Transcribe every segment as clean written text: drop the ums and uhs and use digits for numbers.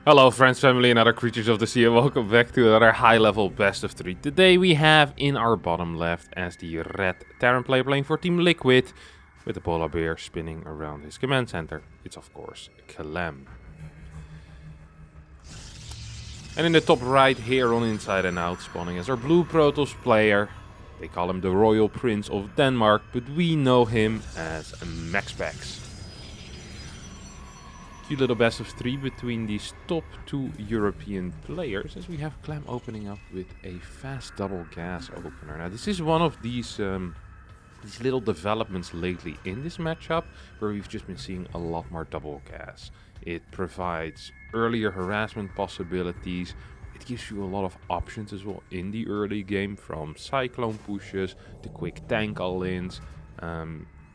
Hello friends, family and other creatures of the sea, and welcome back to another high level best of 3. Today we have in our bottom left as the red Terran player playing for Team Liquid, with the polar bear spinning around his command center. It's of course Clem. And in the top right here on Inside and Out, spawning as our blue Protoss player. They call him the Royal Prince of Denmark, but we know him as MAXPAX. Cute little best of 3 between these top 2 European players, as we have Clem opening up with a fast double gas opener. Now this is one of these little developments lately in this matchup, where we've just been seeing a lot more double gas. It provides earlier harassment possibilities. It gives you a lot of options as well in the early game, from cyclone pushes to quick tank all-ins.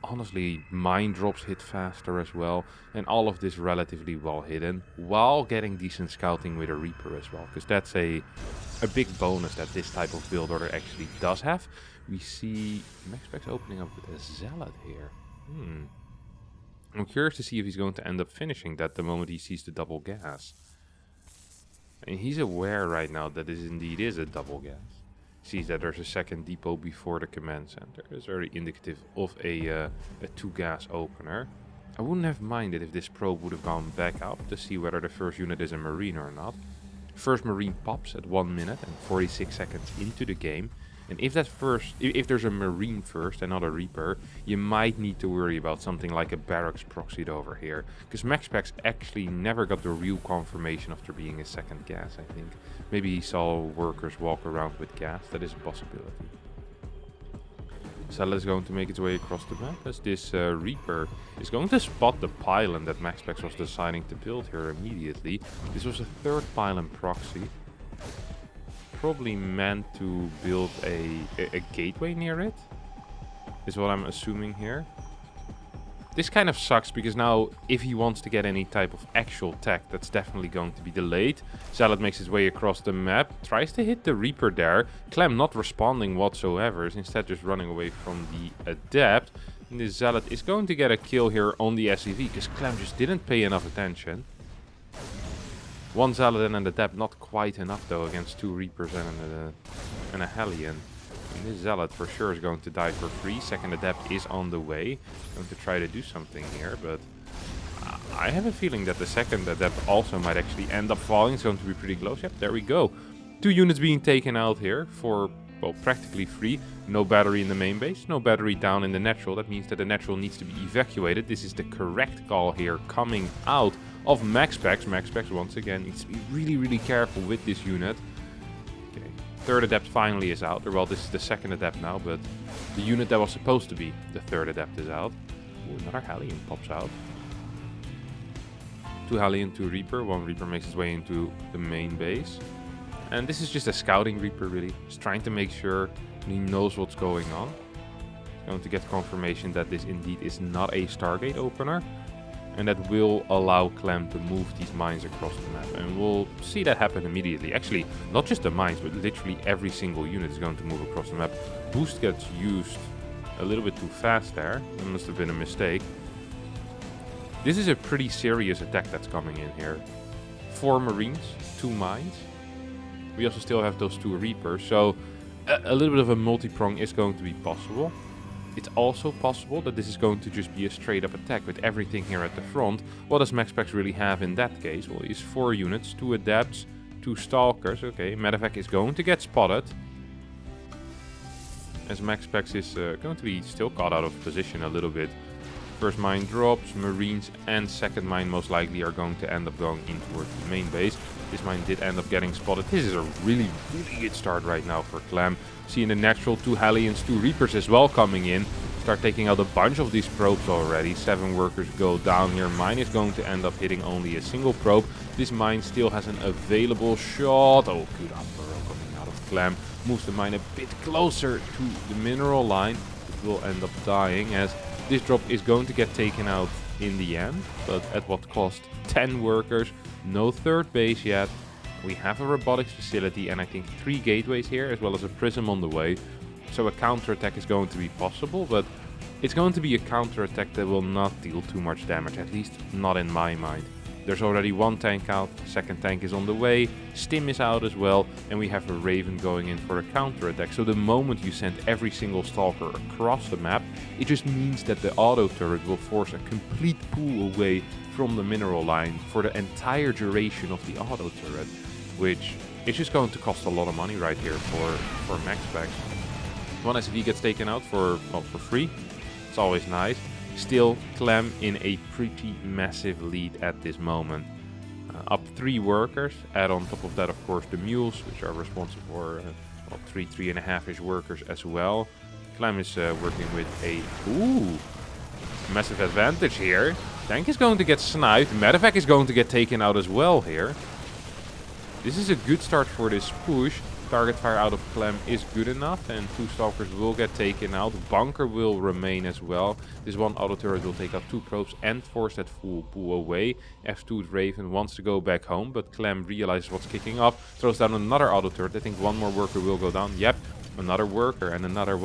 Honestly, mine drops hit faster as well, and all of this relatively well hidden, while getting decent scouting with a Reaper as well, because that's a big bonus that this type of build order actually does have. We see MAXPAX opening up with a Zealot here. I'm curious to see if he's going to end up finishing that the moment he sees the double gas. And he's aware right now that this indeed is a double gas. Sees that there's a second depot before the command center. It's very indicative of a 2-gas opener. I wouldn't have minded if this probe would have gone back up to see whether the first unit is a Marine or not. First Marine pops at 1 minute and 46 seconds into the game. And if there's a Marine first and not a Reaper, you might need to worry about something like a barracks proxied over here. Because MAXPAX actually never got the real confirmation of there being a second gas, I think. Maybe he saw workers walk around with gas, that is a possibility. Zealot is going to make its way across the map, as this Reaper is going to spot the pylon that MAXPAX was deciding to build here immediately. This was a third pylon proxy. Probably meant to build a gateway near it, is what I'm assuming here. This kind of sucks, because now if he wants to get any type of actual tech, that's definitely going to be delayed. Zealot makes his way across the map, tries to hit the Reaper there. Clem not responding whatsoever, is instead just running away from the Adept. And the Zealot is going to get a kill here on the SCV, because Clem just didn't pay enough attention. One Zealot and an Adept, not quite enough though against 2 Reapers and a Hellion. And this Zealot for sure is going to die for free. Second Adept is on the way. Going to try to do something here, but I have a feeling that the second Adept also might actually end up falling. It's going to be pretty close. Yep, there we go. 2 units being taken out here for, well, practically free. No battery in the main base, no battery down in the natural. That means that the natural needs to be evacuated. This is the correct call here coming out of MAXPAX. MAXPAX once again needs to be really, really careful with this unit. Okay, third Adept finally is out. Well, this is the second Adept now, but the unit that was supposed to be the third Adept is out. Ooh, another Hellion pops out. 2 Hellion, 2 Reaper. 1 Reaper makes his way into the main base. And this is just a scouting Reaper, really. Just trying to make sure he knows what's going on. Going to get confirmation that this indeed is not a Stargate opener. And that will allow Clem to move these mines across the map. And we'll see that happen immediately. Actually, not just the mines, but literally every single unit is going to move across the map. Boost gets used a little bit too fast there. That must have been a mistake. This is a pretty serious attack that's coming in here. 4 Marines, 2 mines. We also still have those 2 Reapers, so a little bit of a multi-prong is going to be possible. It's also possible that this is going to just be a straight up attack with everything here at the front. What does MAXPAX really have in that case? Well, he's 4 units, 2 Adepts, 2 Stalkers. Okay, Medevac is going to get spotted, as MAXPAX is going to be still caught out of position a little bit. First mine drops, Marines and second mine most likely are going to end up going in towards the main base. This mine did end up getting spotted. This is a really, really good start right now for Clem. Seeing the natural 2 Hellions, 2 Reapers as well coming in. Start taking out a bunch of these probes already. 7 workers go down here. Mine is going to end up hitting only a single probe. This mine still has an available shot. Oh, good burrow coming out of Clem. Moves the mine a bit closer to the mineral line. It will end up dying, as this drop is going to get taken out in the end. But at what cost? 10 workers. No third base yet. We have a robotics facility and I think 3 gateways here, as well as a prism on the way. So a counter-attack is going to be possible, but it's going to be a counter-attack that will not deal too much damage, at least not in my mind. There's already one tank out, second tank is on the way, Stim is out as well, and we have a Raven going in for a counter attack. So the moment you send every single Stalker across the map, it just means that the auto turret will force a complete pull away from the mineral line for the entire duration of the auto turret, which is just going to cost a lot of money right here for MAXPAX. One SV gets taken out for free. It's always nice. Still, Clem in a pretty massive lead at this moment. Up 3 workers. Add on top of that, of course, the mules, which are responsible for 3.5-ish workers as well. Clem is working with a massive advantage here. Tank is going to get sniped. Medevac is going to get taken out as well here. This is a good start for this push. Target fire out of Clem is good enough, and 2 Stalkers will get taken out. Bunker will remain as well. This one auto turret will take out 2 probes and force that full pull away. F2's Raven wants to go back home, but Clem realizes what's kicking off. Throws down another auto turret. I think one more worker will go down. Yep, another worker and another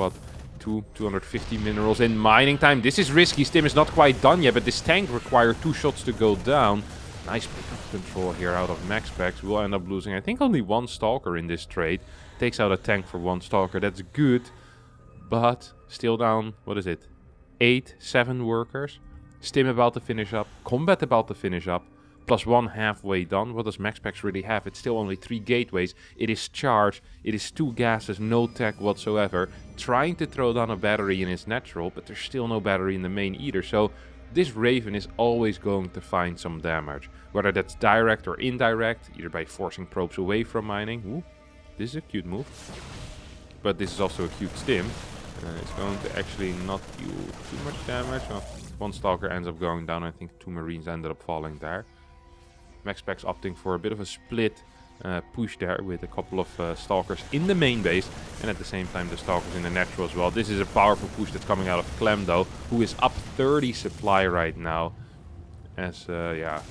250 minerals in mining time. This is risky. Stim is not quite done yet, but this tank requires 2 shots to go down. Nice pickup control here out of MAXPAX. We'll end up losing, I think, only 1 Stalker in this trade. Takes out a tank for 1 Stalker. That's good. But still down, what is it? 7 workers. Stim about to finish up. Combat about to finish up. Plus 1 halfway done. What does MAXPAX really have? It's still only 3 gateways. It is charged. It is 2 gases, no tech whatsoever. Trying to throw down a battery in his natural, but there's still no battery in the main either. So this Raven is always going to find some damage. Whether that's direct or indirect, either by forcing probes away from mining. Ooh, this is a cute move. But this is also a cute Stim. It's going to actually not do too much damage. Well, 1 Stalker ends up going down. I think 2 Marines ended up falling there. MAXPAX opting for a bit of a split push there with a couple of Stalkers in the main base, and at the same time the Stalkers in the natural as well. This is a powerful push that's coming out of Clem though, who is up 30 supply right now. As yeah,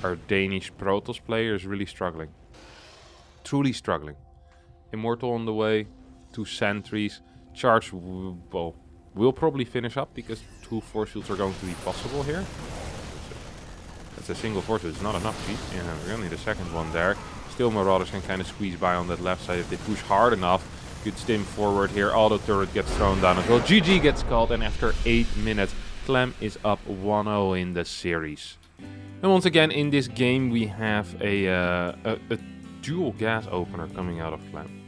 our Danish Protoss player is really struggling. Truly struggling. Immortal on the way, 2 sentries. Charge will probably finish up because 2 force fields are going to be possible here. That's a single force field, it's not enough, geez. Yeah, we're gonna need a second one there. Still Marauders can kind of squeeze by on that left side if they push hard enough. Good Stim forward here, auto turret gets thrown down as well. GG gets called, and after 8 minutes, Clem is up 1-0 in the series. And once again in this game we have a dual gas opener coming out of Clem.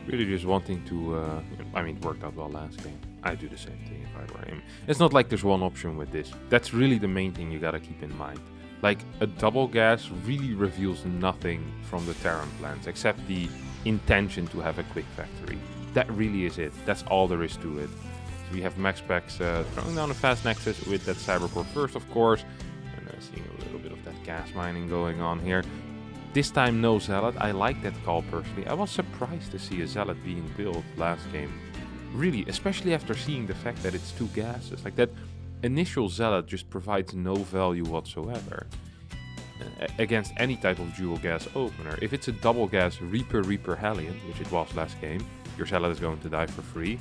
Really just wanting to, I mean, it worked out well last game. I'd do the same thing if I were him. It's not like there's one option with this. That's really the main thing you gotta keep in mind. Like, a double gas really reveals nothing from the Terran plans, except the intention to have a quick factory. That really is it. That's all there is to it. So we have MAXPAX throwing down a fast nexus with that Cybercore first, of course. And seeing a little bit of that gas mining going on here. This time no Zealot. I like that call personally. I was surprised to see a Zealot being built last game. Really, especially after seeing the fact that it's 2 gases. Like, that initial Zealot just provides no value whatsoever against any type of dual gas opener. If it's a double gas Reaper Hellion, which it was last game, your Zealot is going to die for free.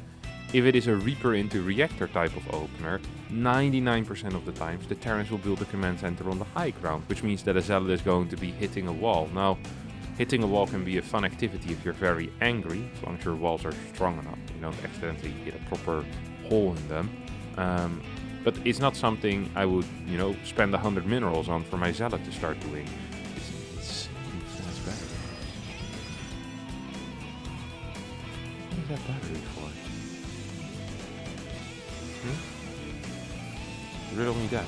If it is a Reaper into Reactor type of opener, 99% of the times the Terrans will build a command center on the high ground, which means that a Zealot is going to be hitting a wall. Now, hitting a wall can be a fun activity if you're very angry, as long as your walls are strong enough. You don't accidentally hit a proper hole in them. But it's not something I would, you know, spend 100 minerals on for my Zealot to start doing. It's fast battery. What is that battery for? Riddle me that.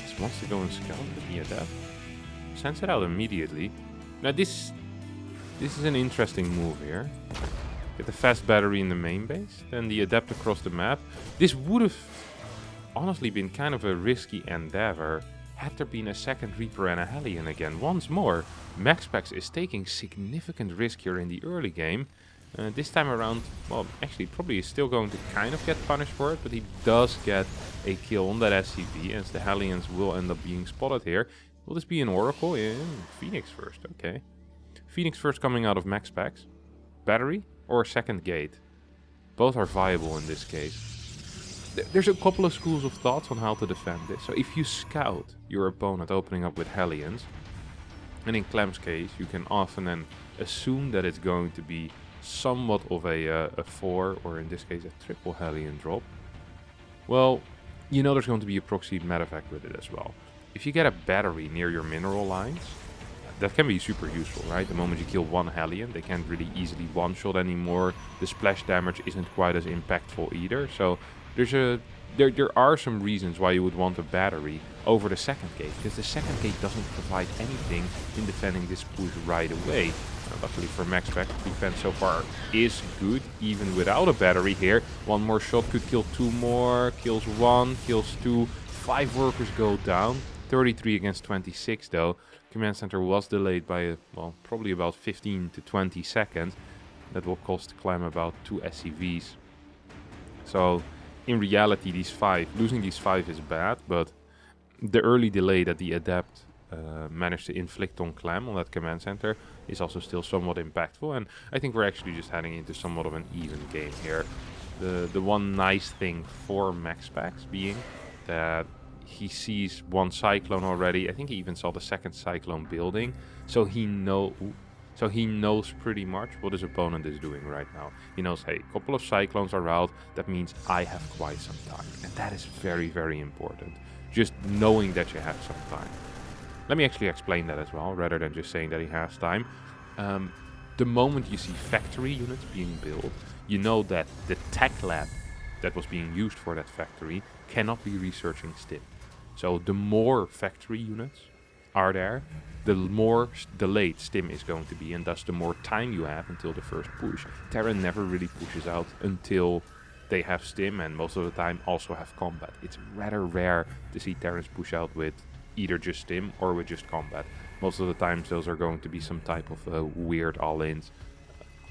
Just wants to go and scout with me at that. Sends it out immediately. Now this is an interesting move here. Get the fast battery in the main base, then the adept across the map. This would have honestly been kind of a risky endeavor had there been a second Reaper and a Hellion again. Once more, MAXPAX is taking significant risk here in the early game. This time around, well, actually probably is still going to kind of get punished for it, but he does get a kill on that SCV, as the Hellions will end up being spotted here. Will this be an Oracle? Yeah, Phoenix first, okay. Phoenix first coming out of MAXPAX. Battery or a second gate? Both are viable in this case. There's a couple of schools of thoughts on how to defend this. So if you scout your opponent opening up with Hellions, and in Clem's case, you can often then assume that it's going to be somewhat of a 4, or in this case a triple Hellion drop. Well, you know there's going to be a proxy medevac with it as well. If you get a battery near your mineral lines, that can be super useful, right? The moment you kill one Hellion, they can't really easily one-shot anymore. The splash damage isn't quite as impactful either. So there are some reasons why you would want a battery over the second gate, because the second gate doesn't provide anything in defending this push right away. Luckily for MAXPAX, defense so far is good, even without a battery here. One more shot could kill 2 more, kills 1, kills 2, 5 workers go down. 33 against 26 though. Command center was delayed by, well, probably about 15 to 20 seconds. That will cost Clem about 2 SCVs. So in reality, losing these 5 is bad, but the early delay that the Adept managed to inflict on Clem on that command center is also still somewhat impactful, and I think we're actually just heading into somewhat of an even game here. The one nice thing for MAXPAX being that he sees one Cyclone already. I think he even saw the second Cyclone building, so he knows pretty much what his opponent is doing right now. He knows, hey, a couple of Cyclones are out, that means I have quite some time, and that is very, very important. Just knowing that you have some time. Let me actually explain that as well, rather than just saying that he has time. The moment you see factory units being built, you know that the tech lab that was being used for that factory cannot be researching stim. So the more factory units are there, the more delayed stim is going to be, and thus the more time you have until the first push. Terran never really pushes out until they have stim, and most of the time also have combat. It's rather rare to see Terrans push out with either just stim or with just combat. Most of the times those are going to be some type of weird all-ins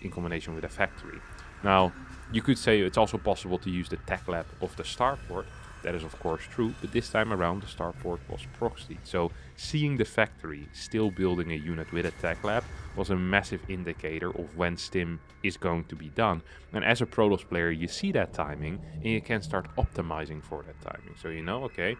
in combination with a factory. Now, you could say it's also possible to use the tech lab of the starport. That is of course true, but this time around the starport was proxied. So seeing the factory still building a unit with a tech lab was a massive indicator of when stim is going to be done. And as a Protoss player, you see that timing and you can start optimizing for that timing. So you know, okay,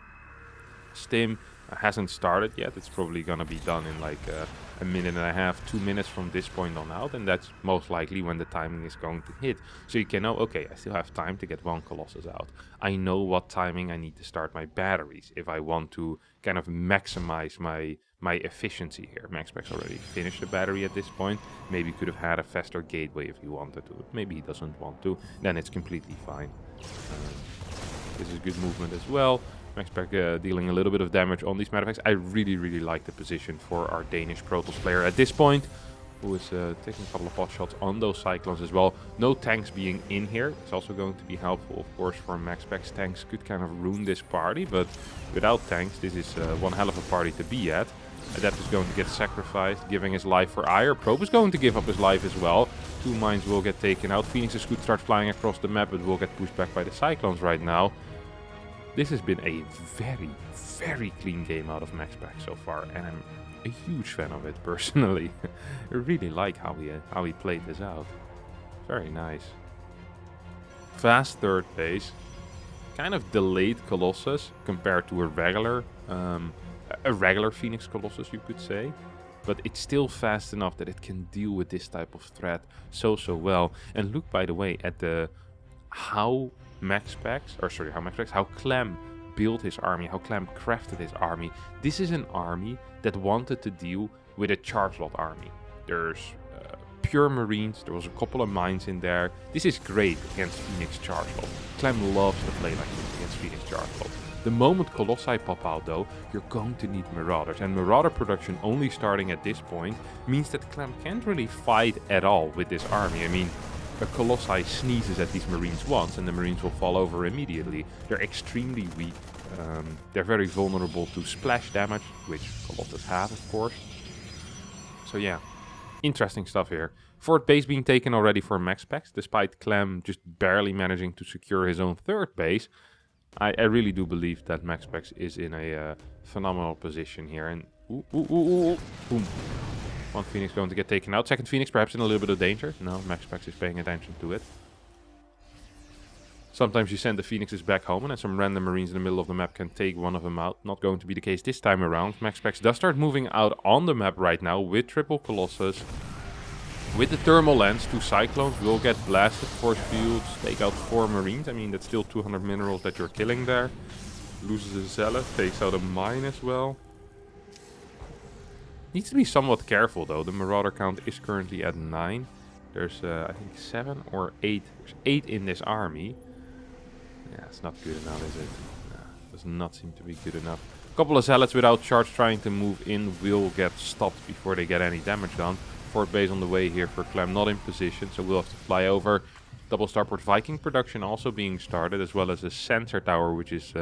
stim hasn't started yet. It's probably gonna be done in like a minute and a half, 2 minutes from this point on out, and that's most likely when the timing is going to hit. So you can know, okay, I still have time to get 1 Colossus out. I know what timing I need to start my batteries if I want to kind of maximize my efficiency here. MAXPAX already finished the battery at this point. Maybe could have had a faster gateway if he wanted to. Maybe he doesn't want to. Then it's completely fine. This is good movement as well. MAXPAX dealing a little bit of damage on these medevacts. I really, really like the position for our Danish Protoss player at this point, who is taking a couple of pot shots on those Cyclones as well. No tanks being in here. It's also going to be helpful, of course, for MAXPAX. Tanks could kind of ruin this party, but without tanks, this is one hell of a party to be at. Adept is going to get sacrificed, giving his life for ire. Probe is going to give up his life as well. 2 mines will get taken out. Phoenixes could start flying across the map, but will get pushed back by the Cyclones right now. This has been a very, very clean game out of MAXPAX so far, and I'm a huge fan of it personally. I really like how he played this out. Very nice. Fast third base. Kind of delayed Colossus compared to a regular Phoenix Colossus, you could say. But it's still fast enough that it can deal with this type of threat so well. And look, by the way, at how Clem built his army, how Clem crafted his army. This is an army that wanted to deal with a charge lot army. There's pure Marines, there was a couple of mines in there. This is great against Phoenix charge lot. Clem loves to play like this against Phoenix charge lot. The moment Colossi pop out though, you're going to need Marauders, and Marauder production only starting at this point means that Clem can't really fight at all with this army. I mean, a Colossi sneezes at these Marines once and the Marines will fall over immediately. They're extremely weak. They're very vulnerable to splash damage, which Colossus have, of course. So yeah, interesting stuff here. Fourth base being taken already for MAXPAX, despite Clem just barely managing to secure his own third base. I really do believe that MAXPAX is in a phenomenal position here. And boom. One Phoenix going to get taken out. Second Phoenix perhaps in a little bit of danger. No, MAXPAX is paying attention to it. Sometimes you send the Phoenixes back home and then some random Marines in the middle of the map can take one of them out. Not going to be the case this time around. MAXPAX does start moving out on the map right now with triple Colossus. With the thermal lens, 2 Cyclones will get blasted. Force fields, take out 4 Marines. I mean, that's still 200 minerals that you're killing there. Loses a Zealot, takes out a Mine as well. Needs to be somewhat careful though. The Marauder count is currently at 9. There's, I think, 7 or 8. There's 8 in this army. Yeah, it's not good enough, is it? No, does not seem to be good enough. A couple of Zealots without charge trying to move in will get stopped before they get any damage done. Fort base on the way here for Clem, not in position, so we'll have to fly over. Double starport Viking production also being started, as well as a sensor tower, which is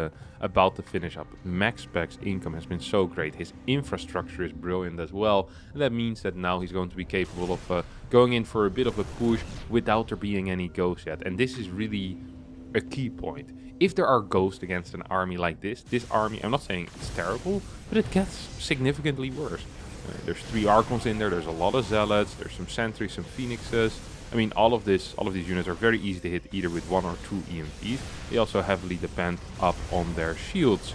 about to finish up. MAXPAX income has been so great. His infrastructure is brilliant as well. And that means that now he's going to be capable of going in for a bit of a push without there being any ghosts yet. And this is really a key point. If there are ghosts against an army like this army, I'm not saying it's terrible, but it gets significantly worse. There's 3 Archons in there, there's a lot of Zealots, there's some Sentries, some Phoenixes. I mean, all of these units are very easy to hit either with 1 or 2 EMPs. They also heavily depend up on their shields.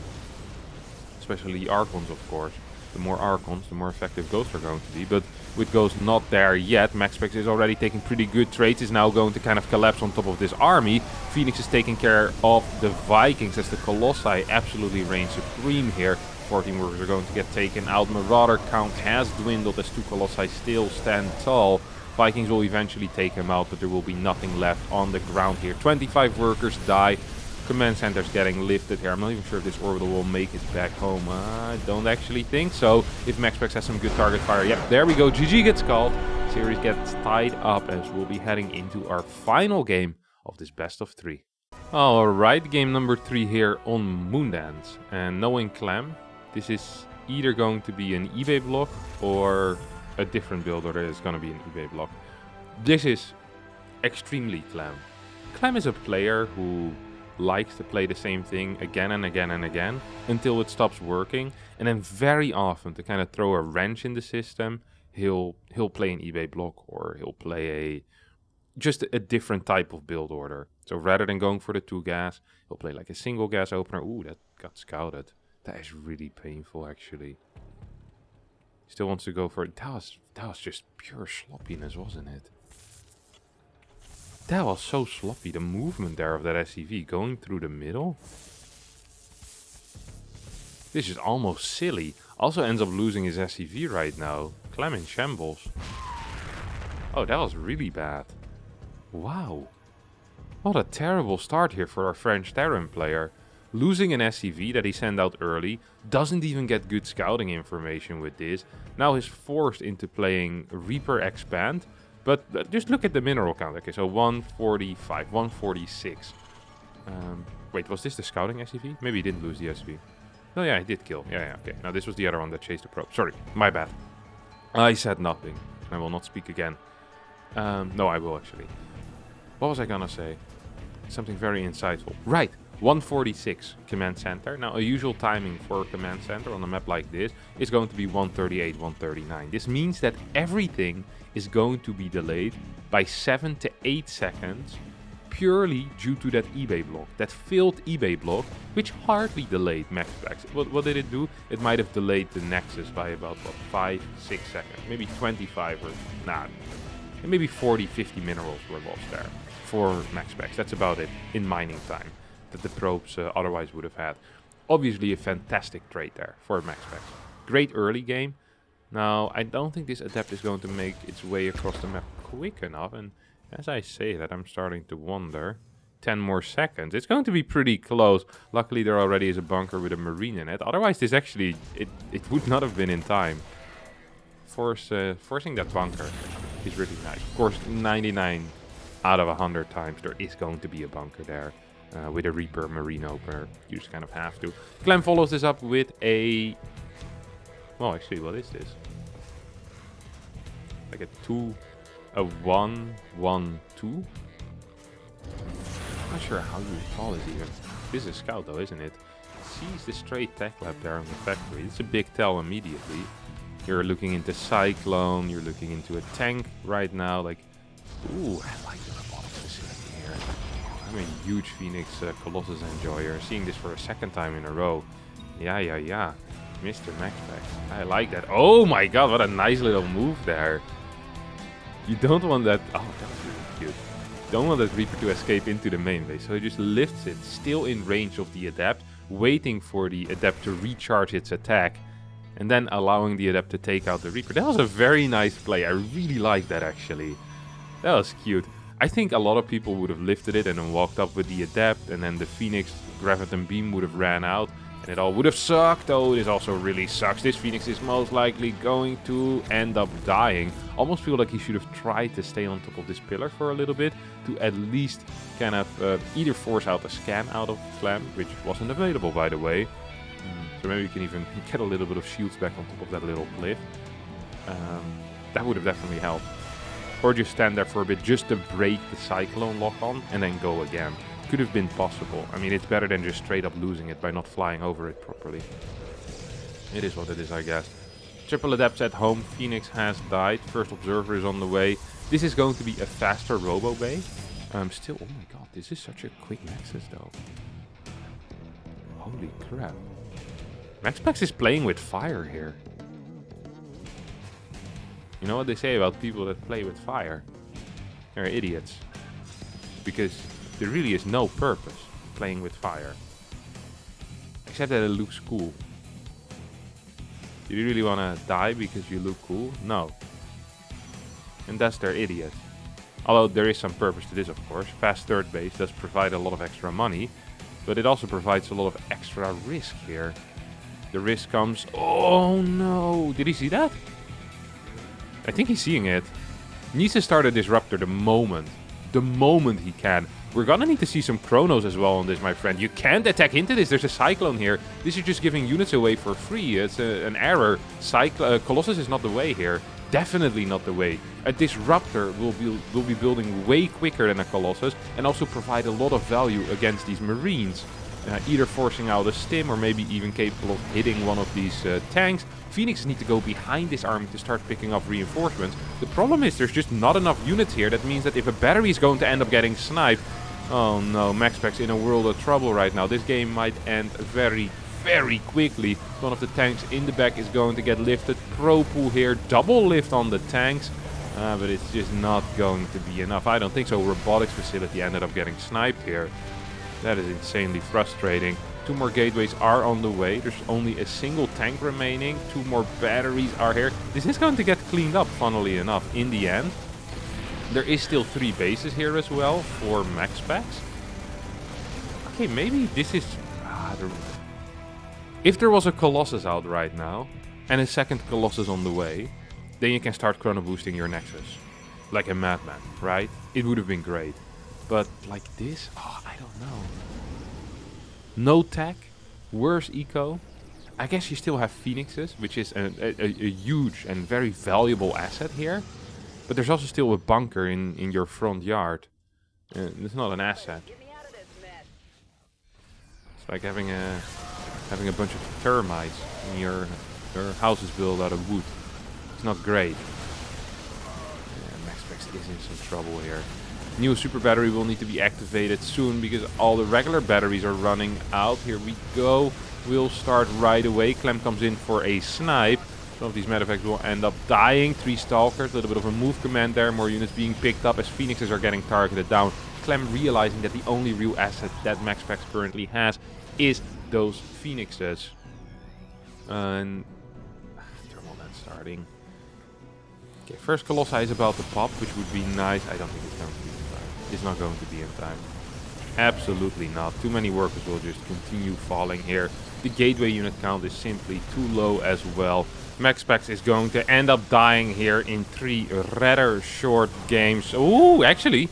Especially the Archons, of course. The more Archons, the more effective Ghosts are going to be. But with Ghosts not there yet, MAXPAX is already taking pretty good trades. Is now going to kind of collapse on top of this army. Phoenix is taking care of the Vikings as the Colossi absolutely reign supreme here. 14 workers are going to get taken out. Marauder count has dwindled as 2 Colossi still stand tall. Vikings will eventually take him out, but there will be nothing left on the ground here. 25 workers die. Command center's getting lifted here. I'm not even sure if this orbital will make it back home. I don't actually think so. If MAXPAX has some good target fire. Yep, there we go. GG gets called. Series gets tied up as we'll be heading into our final game of this best of 3. Alright, game number 3 here on Moondance. And knowing Clem, this is either going to be an eBay block or a different build, or there is going to be an eBay block. This is extremely Clem. Clem is a player who likes to play the same thing again and again and again until it stops working, and then very often to kind of throw a wrench in the system, he'll play an eBay block, or he'll play just a different type of build order. So rather than going for the 2 gas, he'll play like a single gas opener. Ooh, that got scouted. That is really painful, actually. Still wants to go for it. That was just pure sloppiness, wasn't it? That was so sloppy. The movement there of that SCV going through the middle. This is almost silly. Also ends up losing his SCV right now. Clem in shambles. Oh, that was really bad. Wow. What a terrible start here for our French Terran player. Losing an SCV that he sent out early, doesn't even get good scouting information with this. Now he's forced into playing Reaper Expand. But just look at the mineral count. Okay, so 145, 146. Wait, was this the scouting SCV? Maybe he didn't lose the SCV. Oh yeah, he did kill. Yeah, okay. Now this was the other one that chased the probe. Sorry, my bad. I said nothing. I will not speak again. No, I will actually. What was I gonna say? Something very insightful. Right. 146 command center. Now a usual timing for a command center on a map like this is going to be 138, 139. This means that everything is going to be delayed by 7 to 8 seconds purely due to that eBay block, that failed eBay block, which hardly delayed MAXPAX. What did it do? It might have delayed the Nexus by about, what, 5, 6 seconds, maybe 25 or, nah, maybe 40, 50 minerals were lost there for MAXPAX. That's about it in mining time that the probes otherwise would have had. Obviously a fantastic trade there for MAXPAX. Great early game. Now, I don't think this adept is going to make its way across the map quick enough, and as I say that, I'm starting to wonder. 10 more seconds. It's going to be pretty close. Luckily, there already is a bunker with a marine in it. Otherwise, this actually, it would not have been in time. Forcing that bunker is really nice. Of course, 99 out of 100 times there is going to be a bunker there. With a Reaper Marine opener. You just kind of have to. Clem follows this up with a... Well, actually, what is this? Like a 1, 1, 2? Not sure how you would call it even. This is Scout though, isn't it? Sees the straight tech lab there on the factory. It's a big tell immediately. You're looking into Cyclone. You're looking into a tank right now. Like, ooh, I like the robotics facility here. I'm a huge Phoenix Colossus enjoyer. Seeing this for a second time in a row. Yeah. Mr. MAXPAX. I like that. Oh my god, what a nice little move there. You don't want that... Oh, that was really cute. You don't want that Reaper to escape into the main base. So he just lifts it, still in range of the Adept, waiting for the Adept to recharge its attack, and then allowing the Adept to take out the Reaper. That was a very nice play. I really like that, actually. That was cute. I think a lot of people would have lifted it and then walked up with the Adept, and then the Phoenix Graviton Beam would have ran out, and it all would have sucked. Oh, this also really sucks. This Phoenix is most likely going to end up dying. Almost feel like he should have tried to stay on top of this pillar for a little bit to at least kind of either force out a scan out of Clem, which wasn't available, by the way. So maybe you can even get a little bit of shields back on top of that little cliff. That would have definitely helped. Or just stand there for a bit just to break the Cyclone lock-on and then go again. Could have been possible. I mean, it's better than just straight up losing it by not flying over it properly. It is what it is, I guess. Triple Adepts at home. Phoenix has died. First Observer is on the way. This is going to be a faster Robo Bay. Still, oh my god, this is such a quick Nexus though. Holy crap. MAXPAX is playing with fire here. You know what they say about people that play with fire? They're idiots. Because there really is no purpose playing with fire. Except that it looks cool. Do you really want to die because you look cool? No. And that's their idiot. Although there is some purpose to this, of course. Fast third base does provide a lot of extra money. But it also provides a lot of extra risk here. The risk comes... Oh no! Did he see that? I think he's seeing it. Needs to start a Disruptor the moment he can. We're gonna need to see some Chronos as well on this, my friend. You can't attack into this. There's a Cyclone here. This is just giving units away for free. It's an error. Colossus is not the way here. Definitely not the way. A Disruptor will be building way quicker than a Colossus and also provide a lot of value against these Marines. Either forcing out a stim or maybe even capable of hitting one of these tanks. Phoenix need to go behind this army to start picking up reinforcements. The problem is there's just not enough units here. That means that if a battery is going to end up getting sniped... Oh no, MAXPAX in a world of trouble right now. This game might end very, very quickly. One of the tanks in the back is going to get lifted. Pro pool here, double lift on the tanks. But it's just not going to be enough. I don't think so. Robotics facility ended up getting sniped here. That is insanely frustrating. 2 more gateways are on the way. There's only a single tank remaining. 2 more batteries are here. This is going to get cleaned up, funnily enough, in the end. There is still 3 bases here as well for MAXPAX. Okay, maybe this is... If there was a Colossus out right now, and a second Colossus on the way, then you can start chrono boosting your Nexus. Like a madman, right? It would have been great. But like this? Oh, I don't know. No tech, worse eco. I guess you still have Phoenixes, which is a huge and very valuable asset here. But there's also still a bunker in your front yard. It's not an asset. It's like having a bunch of termites in your house is built out of wood. It's not great. Yeah, MAXPAX is in some trouble here. New super battery will need to be activated soon because all the regular batteries are running out. Here we go. We'll start right away. Clem comes in for a snipe. Some of these medevacts will end up dying. 3 Stalkers, a little bit of a move command there. More units being picked up as Phoenixes are getting targeted down. Clem realizing that the only real asset that MAXPAX currently has is those Phoenixes. And thermal net starting. Okay, first Colossi is about to pop, which would be nice. I don't think it's going to be in time. It's not going to be in time. Absolutely not. Too many workers will just continue falling here. The gateway unit count is simply too low as well. MAXPAX is going to end up dying here in 3 rather short games. Ooh, actually.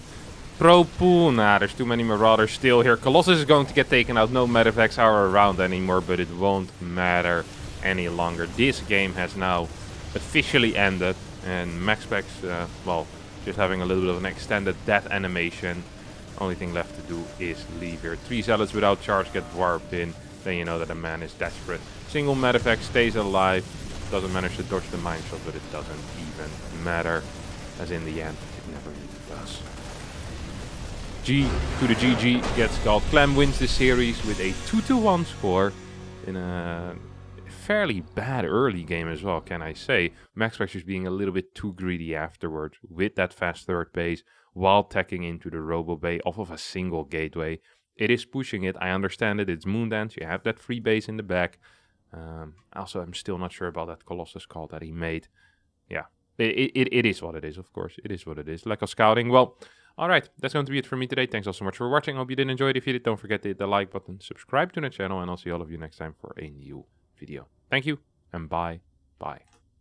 Pro pool. Nah, there's too many Marauders still here. Colossus is going to get taken out. No medevacts are around anymore, but it won't matter any longer. This game has now officially ended. And MAXPAX, well, just having a little bit of an extended death animation. Only thing left to do is leave here. 3 Zealots without charge get warped in. Then you know that a man is desperate. Single medevac stays alive. Doesn't manage to dodge the mine shot, but it doesn't even matter. As in the end, it never really does. G to the GG gets called. Clem wins the series with a 2-1 score in a fairly bad early game as well, can I say. MAXPAX just being a little bit too greedy afterwards with that fast third base while tacking into the Robo Bay off of a single gateway. It is pushing it. I understand it. It's Moondance. You have that free base in the back. Also, I'm still not sure about that Colossus call that he made. Yeah, it is what it is, of course. It is what it is. Lack of scouting. Well, all right. That's going to be it for me today. Thanks all so much for watching. Hope you did enjoy it. If you did, don't forget to hit the like button, subscribe to the channel, and I'll see all of you next time for a new video. Thank you, and bye.